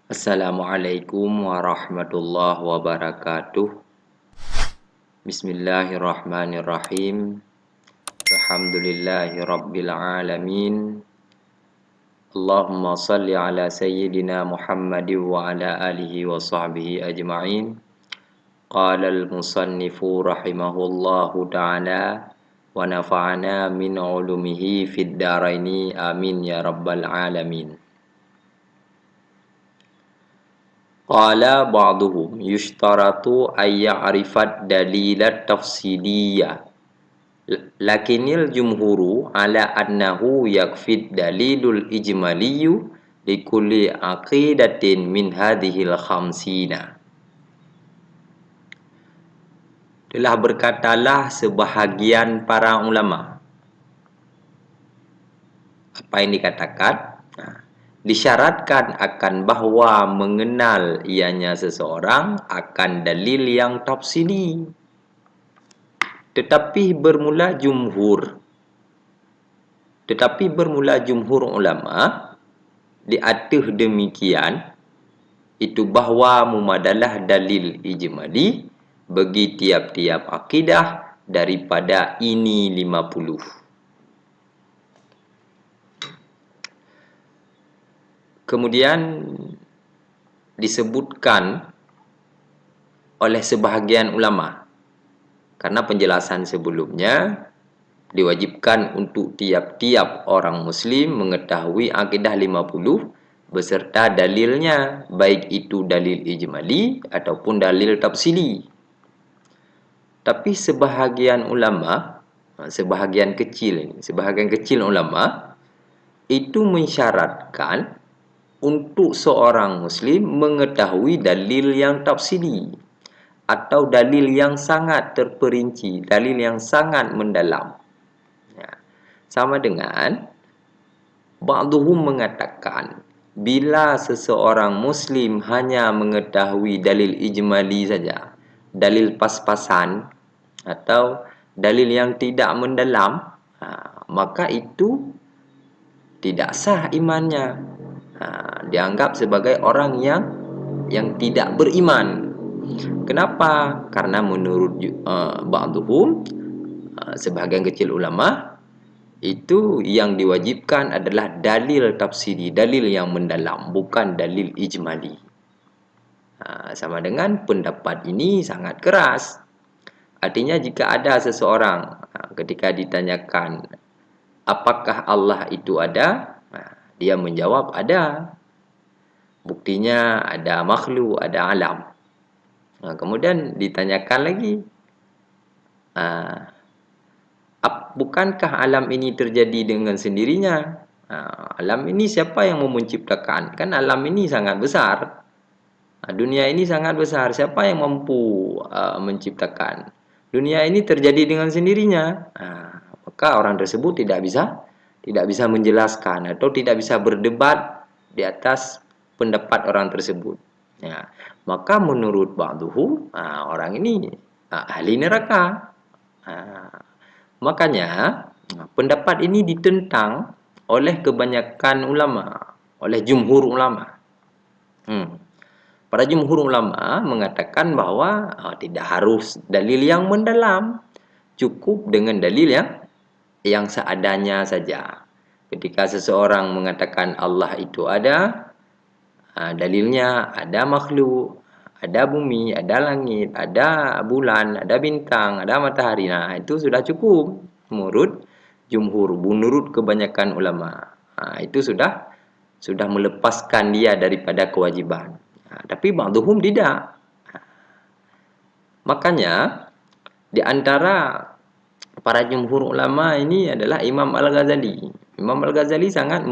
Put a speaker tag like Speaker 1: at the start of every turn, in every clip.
Speaker 1: Assalamualaikum warahmatullahi wabarakatuh. Bismillahirrahmanirrahim. Alhamdulillahi rabbil alamin. Allahumma salli ala sayyidina Muhammadin wa ala alihi wa sahbihi ajma'in. Qala al-musannifu rahimahullahu ta'ala wa nafa'ana min ulumihi fid dharaini amin ya rabbal alamin. Qala ba'duhum yushtaratu ay ya'rifat dalilat tafsiliyah lakinil jumhuru ala annahu yakfid dalilul ijmaliyu likulli aqidatin min hadhil khamsina. Telah berkatalah sebahagian para ulama. Apa yang dikatakan? Disyaratkan akan bahwa mengenal ianya seseorang akan dalil yang tafsili. Tetapi bermula jumhur ulama di atas demikian itu bahwa memadalah dalil ijmali bagi tiap-tiap akidah daripada ini 50. Kemudian disebutkan oleh sebahagian ulama, karena penjelasan sebelumnya diwajibkan untuk tiap-tiap orang muslim mengetahui akidah 50 beserta dalilnya, baik itu dalil ijmali ataupun dalil tafsili. Tapi sebahagian kecil ulama itu mensyaratkan untuk seorang muslim mengetahui dalil yang tafsili atau dalil yang sangat terperinci, dalil yang sangat mendalam. Sama dengan ba'duhum mengatakan bila seseorang muslim hanya mengetahui dalil ijmali saja, dalil pas-pasan atau dalil yang tidak mendalam, maka itu tidak sah imannya. Dianggap sebagai orang yang tidak beriman. Kenapa? Karena menurut ba'duhum, sebahagian kecil ulama, itu yang diwajibkan adalah dalil tafsiri, dalil yang mendalam, bukan dalil ijmali. Sama dengan pendapat ini sangat keras. Artinya jika ada seseorang ketika ditanyakan apakah Allah itu ada, dia menjawab ada. Buktinya ada makhluk, ada alam. Kemudian ditanyakan lagi, bukankah alam ini terjadi dengan sendirinya? Alam ini siapa yang menciptakan? Kan alam ini sangat besar. Dunia ini sangat besar. Siapa yang mampu menciptakan? Dunia ini terjadi dengan sendirinya. Maka orang tersebut tidak bisa menjelaskan atau tidak bisa berdebat di atas pendapat orang tersebut. Maka menurut ba'duhum, orang ini ahli neraka. Makanya pendapat ini ditentang oleh kebanyakan ulama, oleh jumhur ulama. Para jumhur ulama mengatakan bahwa tidak harus dalil yang mendalam, cukup dengan dalil yang seadanya saja. Ketika seseorang mengatakan Allah itu ada, dalilnya ada makhluk, ada bumi, ada langit, ada bulan, ada bintang, ada matahari. Itu sudah cukup menurut jumhur, menurut kebanyakan ulama. Itu sudah melepaskan dia daripada kewajiban. Tapi ba'duhum tidak. Makanya di antara para jumhur ulama ini adalah Imam Al-Ghazali. Imam Al-Ghazali sangat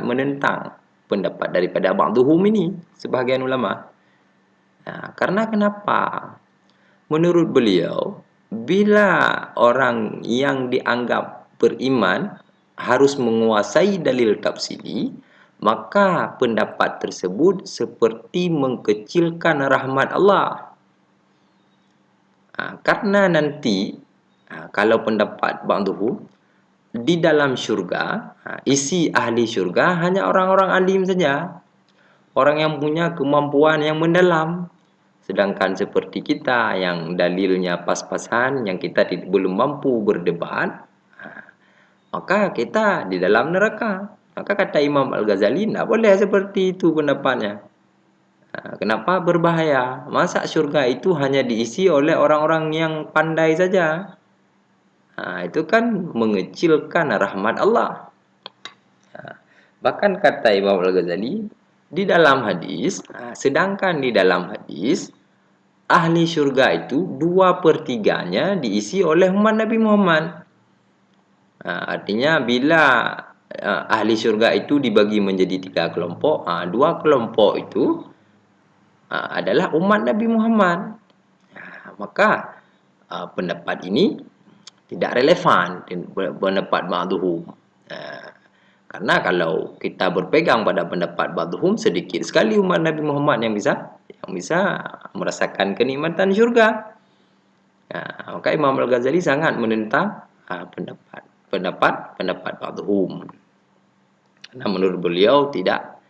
Speaker 1: menentang pendapat daripada ba'duhum ini, sebahagian ulama. Karena kenapa? Menurut beliau, bila orang yang dianggap beriman harus menguasai dalil tafsili, maka pendapat tersebut seperti mengkecilkan rahmat Allah. Karena nanti kalau pendapat ba'duhum, di dalam syurga, isi ahli syurga hanya orang-orang alim saja. orang yang punya kemampuan yang mendalam. Sedangkan seperti kita yang dalilnya pas-pasan, yang kita belum mampu berdebat, maka kita di dalam neraka. Maka kata Imam Al-Ghazali, tidak boleh seperti itu pendapatnya. Kenapa berbahaya? Masa surga itu hanya diisi oleh orang-orang yang pandai saja? Itu kan mengecilkan rahmat Allah. Bahkan kata Imam Al-Ghazali, di dalam hadis, sedangkan di dalam hadis, ahli surga itu 2/3-nya diisi oleh umat Nabi Muhammad. Artinya bila ahli surga itu dibagi menjadi 3 kelompok, 2 kelompok itu adalah umat Nabi Muhammad. Maka pendapat ini tidak relevan pendapat ba'duhum. Karena kalau kita berpegang pada pendapat ba'duhum, sedikit sekali umat Nabi Muhammad yang bisa merasakan kenikmatan syurga. Maka Imam Al-Ghazali sangat menentang pendapat ba'duhum. Karena menurut beliau tidak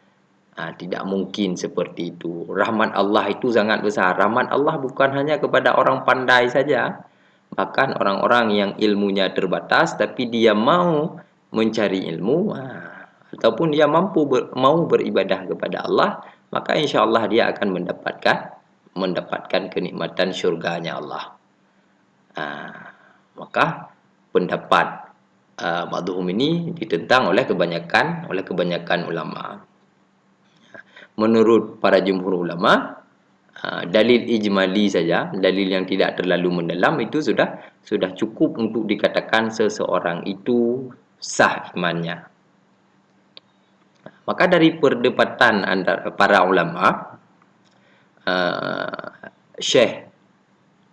Speaker 1: mungkin seperti itu. Rahmat Allah itu sangat besar. Rahmat Allah bukan hanya kepada orang pandai saja, bahkan orang-orang yang ilmunya terbatas tapi dia mau mencari ilmu, ataupun dia mau beribadah kepada Allah, maka insya Allah dia akan mendapatkan kenikmatan syurganya Allah. Maka pendapat ba'duhum ini ditentang oleh kebanyakan ulama. Menurut para jumhur ulama, dalil ijmali saja, dalil yang tidak terlalu mendalam itu sudah cukup untuk dikatakan seseorang itu sah imannya. Maka dari perdebatan antara para ulama, Syekh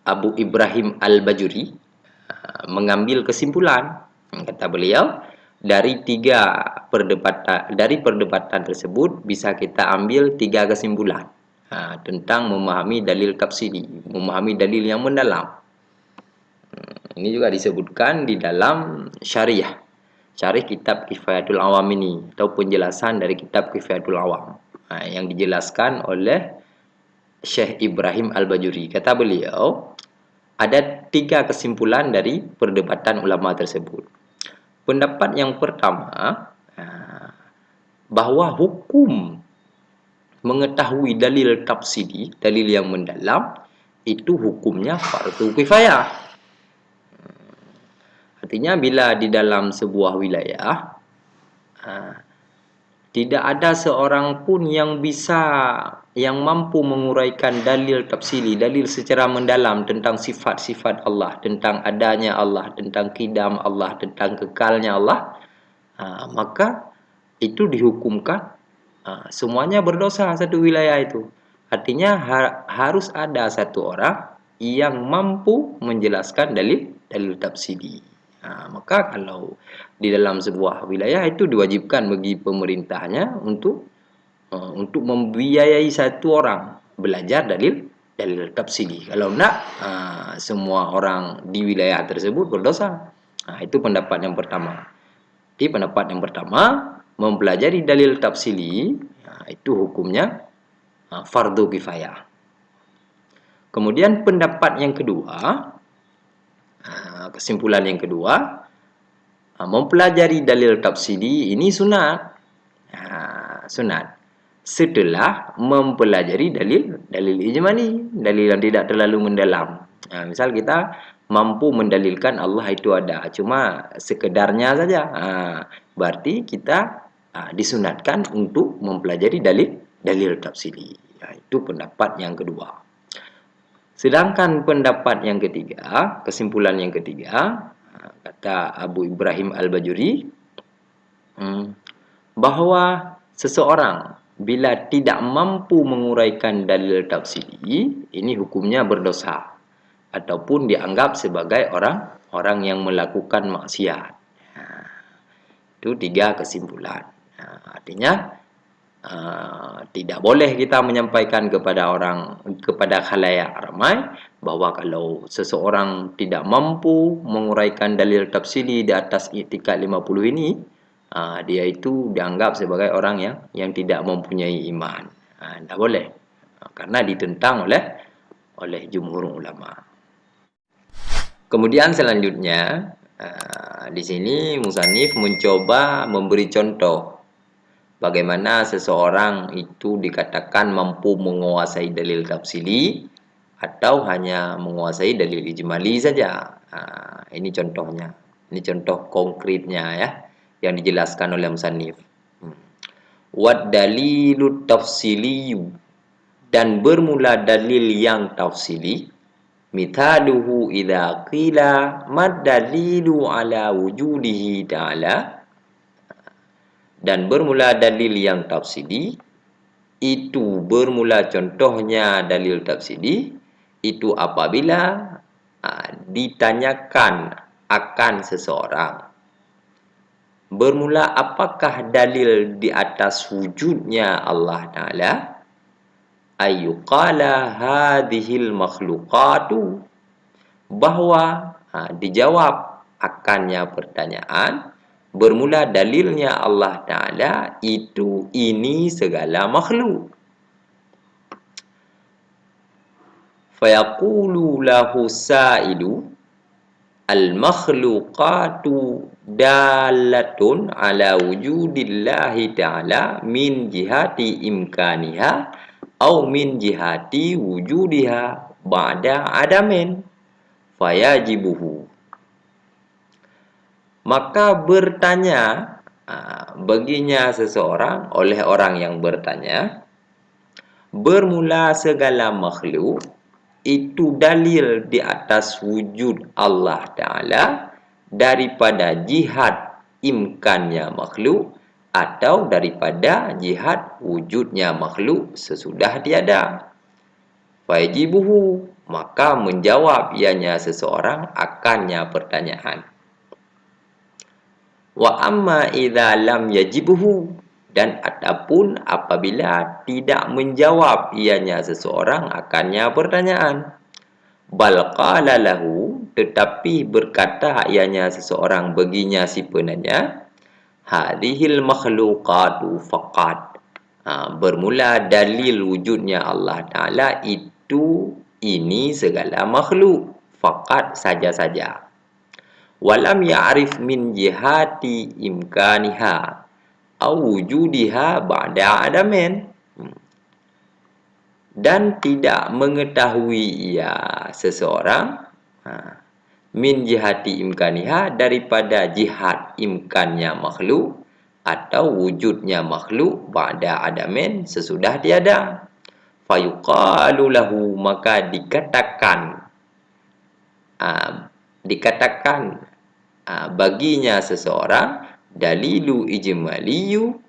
Speaker 1: Abu Ibrahim Al-Bajuri mengambil kesimpulan, kata beliau, dari perdebatan tersebut bisa kita ambil 3 kesimpulan tentang memahami dalil tafsiri, memahami dalil yang mendalam. Ini juga disebutkan di dalam syarih kitab Kifayatul Awam ini, atau penjelasan dari kitab Kifayatul Awam yang dijelaskan oleh Syekh Ibrahim Al-Bajuri. Kata beliau, ada 3 kesimpulan dari perdebatan ulama tersebut. Pendapat yang pertama, bahwa hukum mengetahui dalil tafsiri, dalil yang mendalam, itu hukumnya fardu kifayah. Artinya bila di dalam sebuah wilayah tidak ada seorang pun yang mampu menguraikan dalil tafsiri, dalil secara mendalam tentang sifat-sifat Allah, tentang adanya Allah, tentang qidam Allah, tentang kekalnya Allah, maka itu dihukumkan semuanya berdosa satu wilayah itu. Artinya harus ada satu orang yang mampu menjelaskan dalil tafsiri. Maka kalau di dalam sebuah wilayah itu diwajibkan bagi pemerintahnya untuk membiayai satu orang belajar dalil tafsiri. Kalau tidak, semua orang di wilayah tersebut berdosa. Itu pendapat yang pertama. Jadi pendapat yang pertama, mempelajari dalil tafsiri itu hukumnya fardu kifayah. Kemudian pendapat yang kedua, kesimpulan yang kedua, mempelajari dalil tafsiri ini sunat. Sunat setelah mempelajari dalil ijmali, dalil yang tidak terlalu mendalam. Misal kita mampu mendalilkan Allah itu ada, cuma sekedarnya saja, berarti kita disunatkan untuk mempelajari dalil tafsiri. Itu pendapat yang kedua. Sedangkan pendapat yang ketiga, kesimpulan yang ketiga, kata Abu Ibrahim Al-Bajuri, bahwa seseorang bila tidak mampu menguraikan dalil tafsiri, ini hukumnya berdosa ataupun dianggap sebagai orang yang melakukan maksiat. Itu 3 kesimpulan. Artinya tidak boleh kita menyampaikan kepada khalayak ramai bahwa kalau seseorang tidak mampu menguraikan dalil tafsiri di atas i'tikad 50 ini, dia itu dianggap sebagai orang yang tidak mempunyai iman. Tidak boleh. Karena ditentang oleh jumhur ulama. Kemudian selanjutnya di sini musannif mencoba memberi contoh bagaimana seseorang itu dikatakan mampu menguasai dalil tafsili atau hanya menguasai dalil ijmali saja. Ini contohnya. Ini contoh konkretnya ya yang dijelaskan oleh musannif. Wad dalilut tafsiliyu, dan bermula dalil yang tafsili. Mithaluhu idza qila mad dalilu ala wujudihi ta'ala, dan bermula dalil yang tafsili itu bermula contohnya dalil tafsili itu apabila ditanyakan akan seseorang bermula apakah dalil di atas wujudnya Allah Ta'ala, ayyuqala hadhil makhluqatu, bahwa dijawab akannya pertanyaan bermula dalilnya Allah Ta'ala itu ini segala makhluk. Fayaqulu lahu sa'ilu al-makhluqatu dalatun ala wujudillahi ta'ala min jihati imkaniha au min jihati wujudiha ba'da adamin fayajibuhu. Maka bertanya baginya seseorang oleh orang yang bertanya, bermula segala makhluk itu dalil di atas wujud Allah Ta'ala daripada jihad imkannya makhluk atau daripada jihad wujudnya makhluk sesudah tiada. Fayajibuhu, maka menjawab ianya seseorang akannya pertanyaan. Wa amma idza lam yajibuhu, dan adapun apabila tidak menjawab ianya seseorang akannya pertanyaan. Bal qala lahu, tetapi berkata ianya seseorang baginya si penanya, hadhil makhluqatu faqat, bermula dalil wujudnya Allah Ta'ala itu ini segala makhluk, faqat saja-saja. Walam ya'rif min jihati imkaniha au wujudiha ba'da adamin, dan tidak mengetahui ia seseorang min jihati imkaniha daripada jihad imkannya makhluk atau wujudnya makhluk ba'da adamin sesudah tiada. Fayuqalu lahu, maka dikatakan baginya seseorang dalilu ijmaliyu,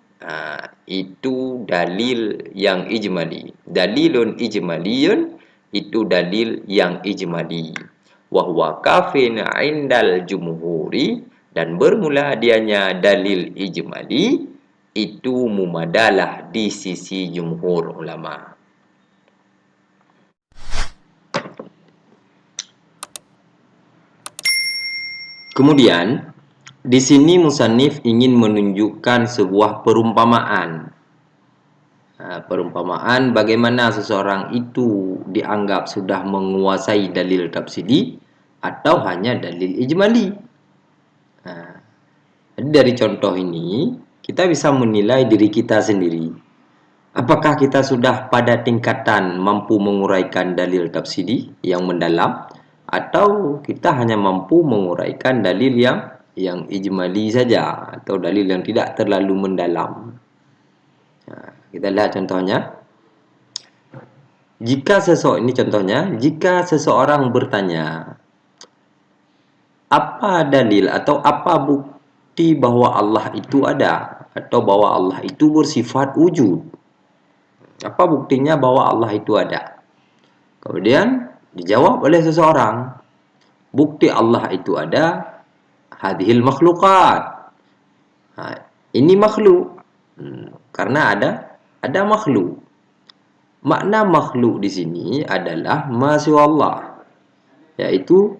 Speaker 1: itu dalil yang ijmali. Dalilun ijmaliyun, itu dalil yang ijmali. Wa huwa kafin indal jumhuri, dan bermula dianya dalil ijmali itu mumadalah di sisi jumhur ulama. Kemudian di sini musannif ingin menunjukkan sebuah perumpamaan. Perumpamaan bagaimana seseorang itu dianggap sudah menguasai dalil tafsili atau hanya dalil ijmali. Dari contoh ini kita bisa menilai diri kita sendiri. Apakah kita sudah pada tingkatan mampu menguraikan dalil tafsili yang mendalam, atau kita hanya mampu menguraikan dalil yang ijmali saja atau dalil yang tidak terlalu mendalam. Kita lihat contohnya. Jika seseorang bertanya, apa dalil atau apa bukti bahwa Allah itu ada atau bahwa Allah itu bersifat wujud? Apa buktinya bahwa Allah itu ada? Kemudian dijawab oleh seseorang, bukti Allah itu ada hadhil makhluqat. Ini makhluk. Karena ada makhluk. Makna makhluk di sini adalah ma siwa Allah, yaitu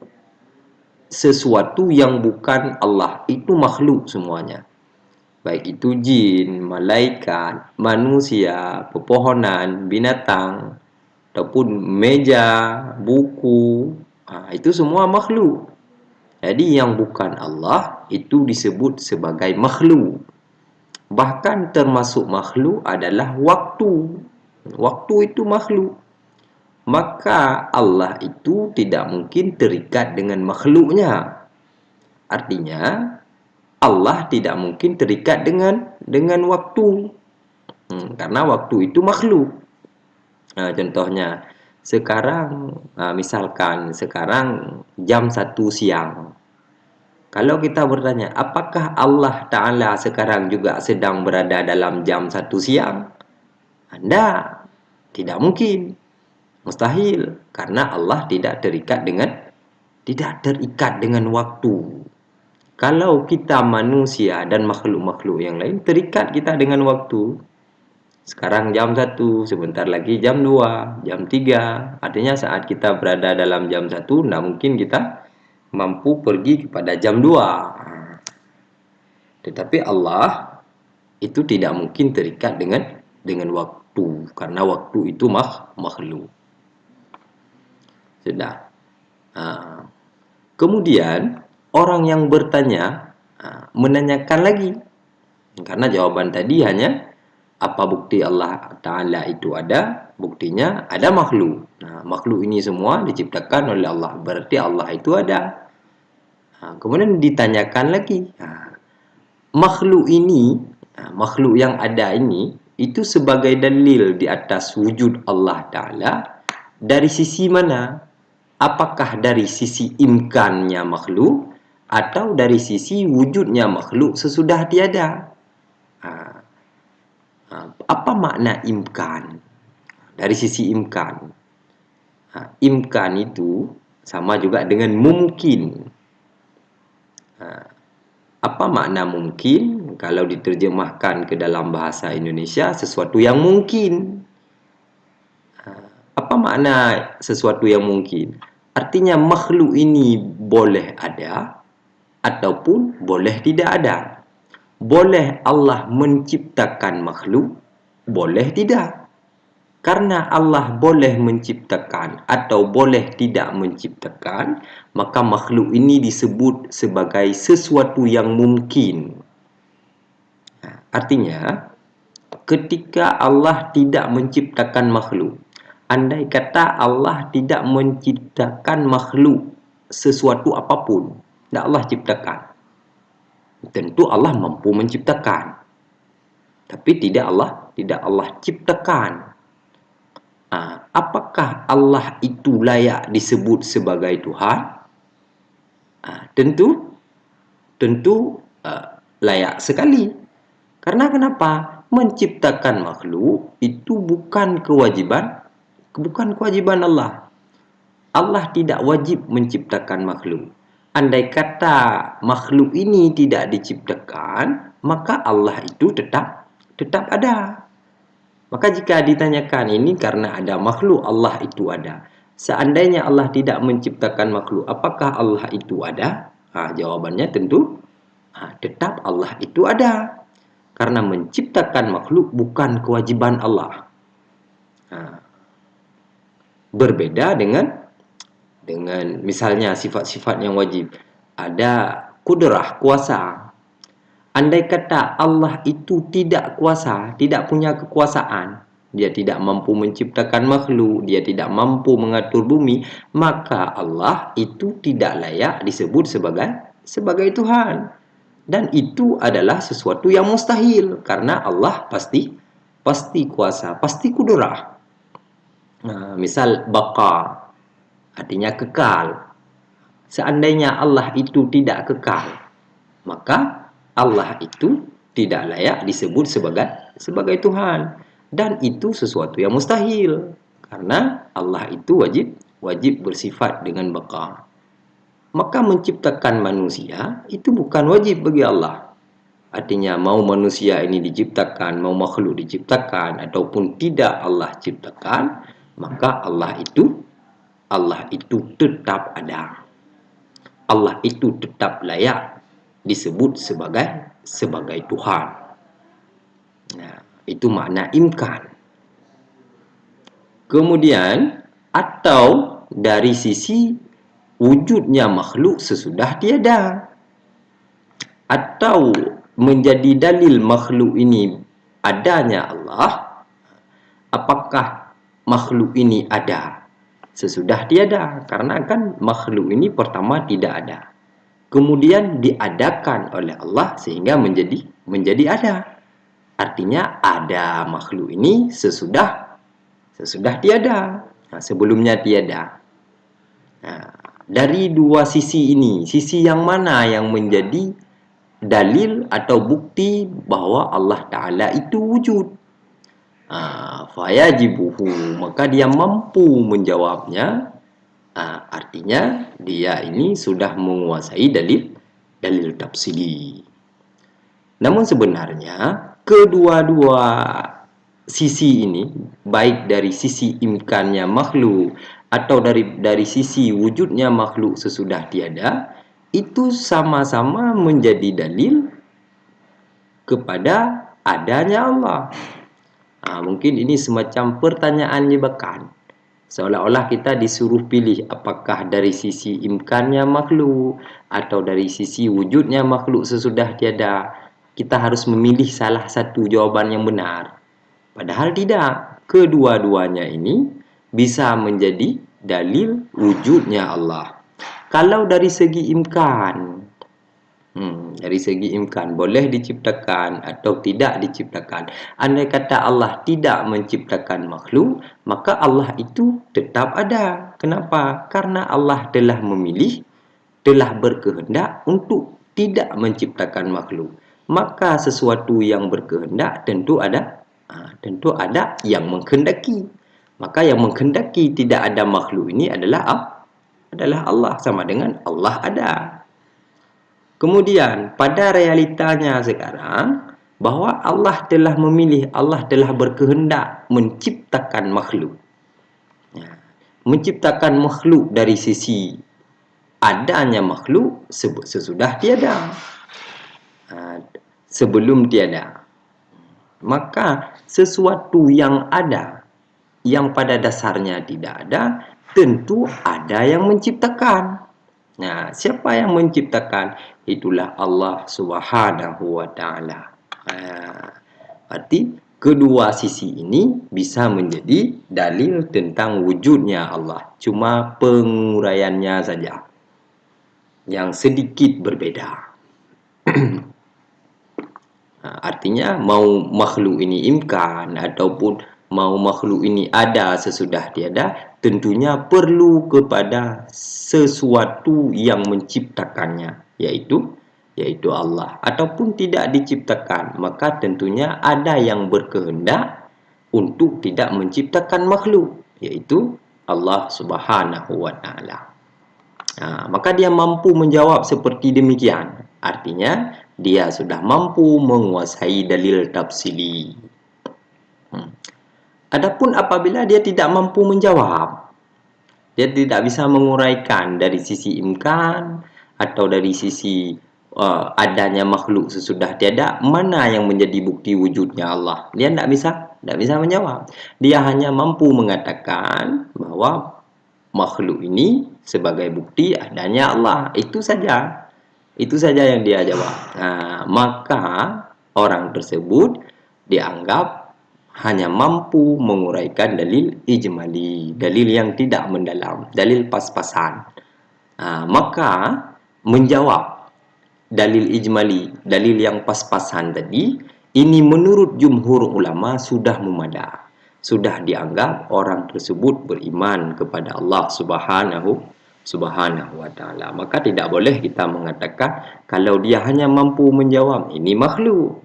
Speaker 1: sesuatu yang bukan Allah itu makhluk semuanya. baik itu jin, malaikat, manusia, pepohonan, binatang, ataupun meja, buku, itu semua makhluk. Jadi yang bukan Allah itu disebut sebagai makhluk. Bahkan termasuk makhluk adalah waktu. Waktu itu makhluk. Maka Allah itu tidak mungkin terikat dengan makhluknya. Artinya Allah tidak mungkin terikat dengan waktu. Karena waktu itu makhluk. Contohnya sekarang, misalkan sekarang jam 1 siang. Kalau kita bertanya, apakah Allah Ta'ala sekarang juga sedang berada dalam jam 1 siang? Anda tidak mungkin. Mustahil. Karena Allah tidak terikat dengan waktu. Kalau kita manusia dan makhluk-makhluk yang lain, terikat kita dengan waktu. Sekarang jam 1, sebentar lagi jam 2, jam 3. Artinya saat kita berada dalam jam 1, tidak mungkin kita mampu pergi kepada jam 2. Tetapi Allah itu tidak mungkin terikat dengan waktu. Karena waktu itu makhluk. Sudah. Kemudian orang yang bertanya menanyakan lagi. Karena jawaban tadi hanya apa bukti Allah Ta'ala itu ada? Buktinya ada makhluk. Makhluk ini semua diciptakan oleh Allah. Berarti Allah itu ada. Kemudian ditanyakan lagi. Makhluk ini, makhluk yang ada ini, itu sebagai dalil di atas wujud Allah Ta'ala. Dari sisi mana? Apakah dari sisi imkannya makhluk? Atau dari sisi wujudnya makhluk sesudah tiada? Apa makna imkan? Dari sisi imkan. Imkan itu sama juga dengan mungkin. Apa makna mungkin? Kalau diterjemahkan ke dalam bahasa Indonesia, sesuatu yang mungkin. Apa makna sesuatu yang mungkin? Artinya makhluk ini boleh ada ataupun boleh tidak ada. Boleh Allah menciptakan makhluk, boleh tidak. Karena Allah boleh menciptakan atau boleh tidak menciptakan, maka makhluk ini disebut sebagai sesuatu yang mungkin. Artinya, ketika Allah tidak menciptakan makhluk, andai kata Allah tidak menciptakan makhluk sesuatu apapun, tidak Allah ciptakan, tentu Allah mampu menciptakan. Tapi tidak Allah ciptakan. Apakah Allah itu layak disebut sebagai Tuhan? Tentu layak sekali. Karena kenapa? Menciptakan makhluk itu bukan kewajiban Allah. Allah tidak wajib menciptakan makhluk. Andai kata makhluk ini tidak diciptakan, maka Allah itu tetap ada. Maka jika ditanyakan ini karena ada makhluk, Allah itu ada. Seandainya Allah tidak menciptakan makhluk, apakah Allah itu ada? Jawabannya tentu tetap Allah itu ada. Karena menciptakan makhluk bukan kewajiban Allah. Berbeda dengan misalnya sifat-sifat yang wajib. Ada kudrah, kuasa. Andai kata Allah itu tidak kuasa, tidak punya kekuasaan, dia tidak mampu menciptakan makhluk, dia tidak mampu mengatur bumi, maka Allah itu tidak layak disebut sebagai Tuhan. Dan itu adalah sesuatu yang mustahil, karena Allah pasti kuasa, pasti kudrah. Misal baqa, artinya kekal. Seandainya Allah itu tidak kekal, maka Allah itu tidak layak disebut sebagai Tuhan. Dan itu sesuatu yang mustahil. Karena Allah itu wajib bersifat dengan baqa. Maka menciptakan manusia itu bukan wajib bagi Allah. Artinya mau manusia ini diciptakan, mau makhluk diciptakan, ataupun tidak Allah ciptakan, maka Allah itu tetap ada. Allah itu tetap layak disebut sebagai Tuhan. Nah, itu makna imkan. Kemudian, atau dari sisi wujudnya makhluk sesudah tiada, atau menjadi dalil makhluk ini adanya Allah. Apakah makhluk ini ada sesudah tiada? Karena kan makhluk ini pertama tidak ada, kemudian diadakan oleh Allah sehingga menjadi ada. Artinya ada makhluk ini sesudah tiada. Nah, sebelumnya tiada. Nah, dari dua sisi ini, sisi yang mana yang menjadi dalil atau bukti bahwa Allah Ta'ala itu wujud? Fayajibuhu, maka dia mampu menjawabnya. Artinya dia ini sudah menguasai dalil tafsili. Namun sebenarnya kedua-dua sisi ini, baik dari sisi imkannya makhluk atau dari sisi wujudnya makhluk sesudah tiada, itu sama-sama menjadi dalil kepada adanya Allah. Mungkin ini semacam pertanyaan jebakan. Seolah-olah kita disuruh pilih apakah dari sisi imkannya makhluk atau dari sisi wujudnya makhluk sesudah tiada. Kita harus memilih salah satu jawaban yang benar. Padahal tidak. Kedua-duanya ini bisa menjadi dalil wujudnya Allah. Kalau dari segi imkan, dari segi imkan boleh diciptakan atau tidak diciptakan. Andai kata Allah tidak menciptakan makhluk, maka Allah itu tetap ada. Kenapa? Karena Allah telah memilih, telah berkehendak untuk tidak menciptakan makhluk. Maka sesuatu yang berkehendak tentu ada yang menghendaki. Maka yang menghendaki tidak ada makhluk ini adalah Allah, sama dengan Allah ada. Kemudian pada realitanya sekarang bahwa Allah telah memilih, Allah telah berkehendak menciptakan makhluk. Menciptakan makhluk dari sisi adanya makhluk sesudah tiada, sebelum tiada. Maka sesuatu yang ada, yang pada dasarnya tidak ada, tentu ada yang menciptakan. Nah, siapa yang menciptakan? Itulah Allah Subhanahu wa Ta'ala. Berarti kedua sisi ini bisa menjadi dalil tentang wujudnya Allah. Cuma penguraiannya saja yang sedikit berbeda. Artinya mau makhluk ini imkan ataupun mau makhluk ini ada sesudah tiada, tentunya perlu kepada sesuatu yang menciptakannya, yaitu Allah. Ataupun tidak diciptakan, maka tentunya ada yang berkehendak untuk tidak menciptakan makhluk, yaitu Allah Subhanahu wa Ta'ala. Maka dia mampu menjawab seperti demikian. Artinya dia sudah mampu menguasai dalil tafsili. Adapun apabila dia tidak mampu menjawab, dia tidak bisa menguraikan dari sisi imkan atau dari sisi adanya makhluk sesudah tiada, mana yang menjadi bukti wujudnya Allah, dia tidak bisa menjawab. Dia hanya mampu mengatakan bahwa makhluk ini sebagai bukti adanya Allah. Itu saja yang dia jawab. Maka orang tersebut dianggap hanya mampu menguraikan dalil ijmali, dalil yang tidak mendalam, dalil pas-pasan. Maka menjawab dalil ijmali, dalil yang pas-pasan tadi, ini menurut jumhur ulama sudah memadai. Sudah dianggap orang tersebut beriman kepada Allah Subhanahu wa Ta'ala. Maka tidak boleh kita mengatakan kalau dia hanya mampu menjawab ini makhluk,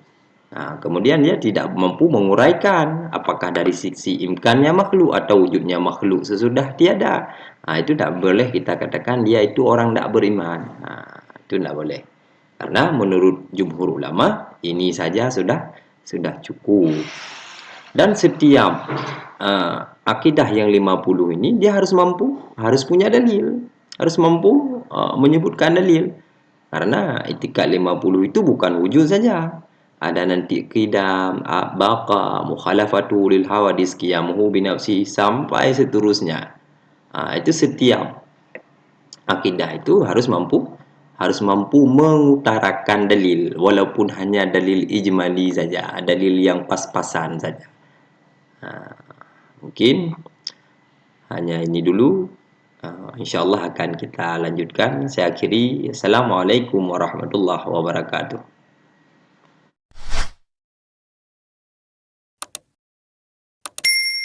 Speaker 1: kemudian dia tidak mampu menguraikan apakah dari sisi imkannya makhluk atau wujudnya makhluk sesudah tiada. Itu tidak boleh kita katakan dia itu orang tidak beriman. Itu tidak boleh. Karena menurut jumhur ulama ini saja sudah cukup. Dan setiap akidah yang 50 ini dia harus mampu, harus punya dalil, harus mampu menyebutkan dalil. Karena itikad 50 itu bukan wujud saja. Ada nanti qidam, baqa, mukhalafatu lil hawadis, qiyamuhu binafsi, sampai seterusnya. Itu setiap akidah itu harus mampu mengutarakan dalil, walaupun hanya dalil ijmali saja, dalil yang pas-pasan saja. Mungkin hanya ini dulu. InsyaAllah akan kita lanjutkan. Saya akhiri. Assalamualaikum warahmatullahi wabarakatuh.